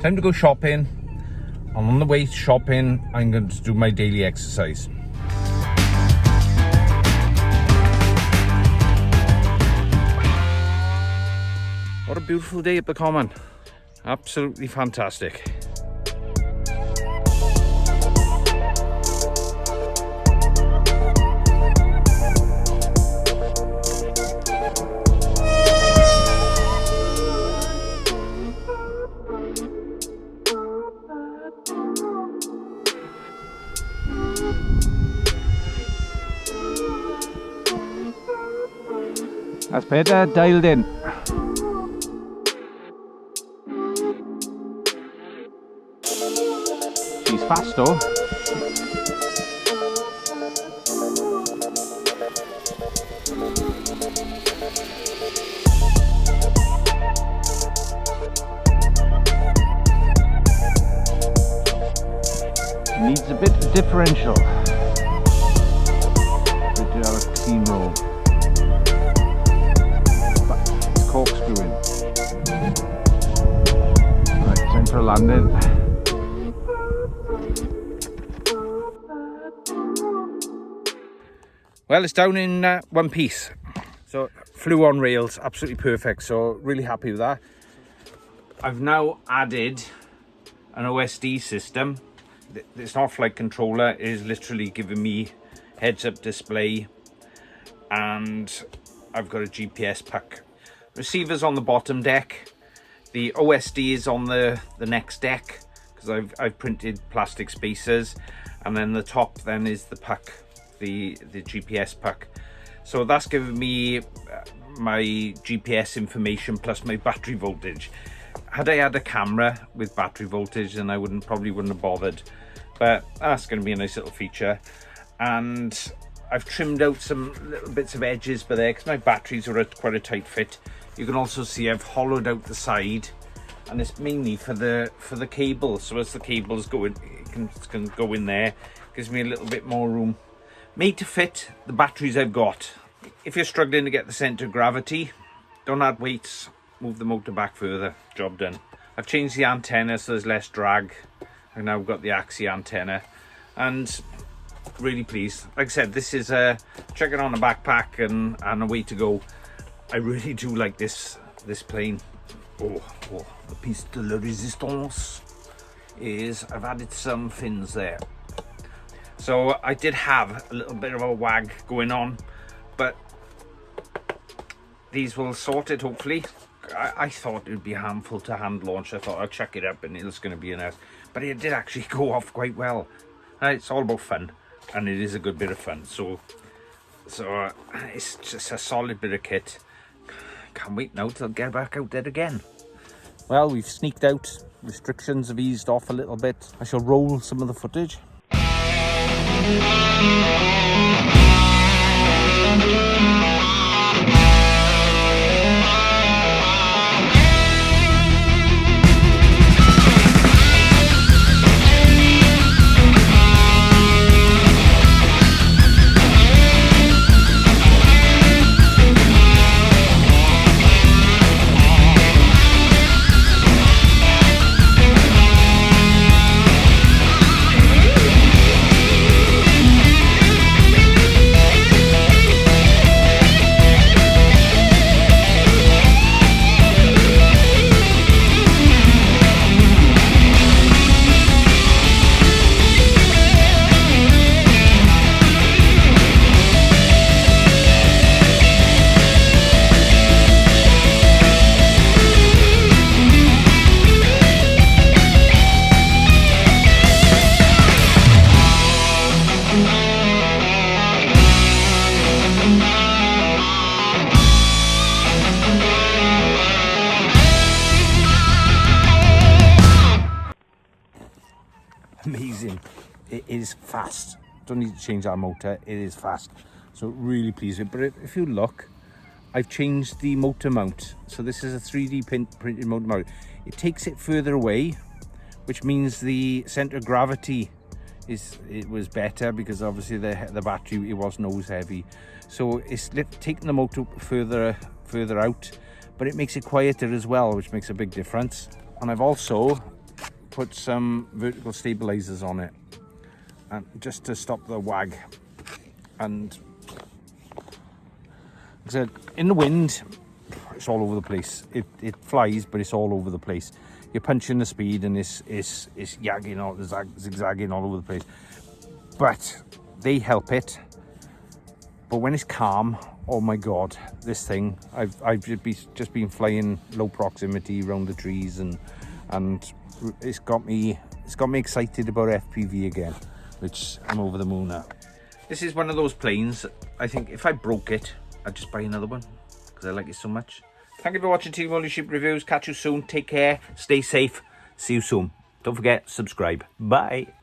Time to go shopping. And on the way shopping, I'm going to do my daily exercise. What a beautiful day at the Common. Absolutely fantastic. That's better, dialed in. She's fast though. Needs a bit of differential. Bit of a clean roll. Corkscrewing. Right, time for landing. Well, it's down in one piece. So flew on rails, absolutely perfect. So really happy with that. I've now added an OSD system. It's not flight controller, it is literally giving me heads-up display, and I've got a GPS puck. Receivers on the bottom deck. The OSD is on the next deck because I've printed plastic spacers, and then the top then is the puck, the GPS puck. So that's giving me my GPS information plus my battery voltage. Had I had a camera with battery voltage, then I probably wouldn't have bothered, but that's going to be a nice little feature. And I've trimmed out some little bits of edges by there because my batteries are at quite a tight fit. You can also see I've hollowed out the side, and it's mainly for the cable. So as the cables go in, it can go in there. Gives me a little bit more room. Made to fit the batteries I've got. If you're struggling to get the centre of gravity, don't add weights. Move the motor back further. Job done. I've changed the antenna so there's less drag. I've now got the Axie antenna, and really pleased. Like I said, this is check it on a backpack and a way to go. I really do like this plane. Oh, the piece de la resistance is I've added some fins there. So I did have a little bit of a wag going on, but these will sort it hopefully. I thought it would be a handful to hand launch. I thought I'll chuck it up and it's going to be enough, but it did actually go off quite well. It's all about fun, and it is a good bit of fun. So it's just a solid bit of kit. Can't wait now till I get back out there again. Well, we've sneaked out. Restrictions have eased off a little bit. I shall roll some of the footage. Amazing. It is fast. Don't need to change our motor. It is fast. So really pleased with it. But if you look, I've changed the motor mount. So this is a 3D printed motor mount. It takes it further away, which means the center of gravity was better, because obviously the battery, it was nose heavy. So it's taking the motor further out, but it makes it quieter as well, which makes a big difference. And I've also put some vertical stabilizers on it, and just to stop the wag. And like in the wind, it's all over the place. It flies, but it's all over the place. You're punching the speed and it's yagging all, zigzagging all over the place. But they help it. But when it's calm, oh my God, this thing, I've just been flying low proximity around the trees, and it's got me excited about FPV again, which I'm over the moon at. This is one of those planes, I think if I broke it, I'd just buy another one because I like it so much. Thank you for watching Team Only Sheep Reviews. Catch you soon. Take care. Stay safe. See you soon. Don't forget, subscribe. Bye.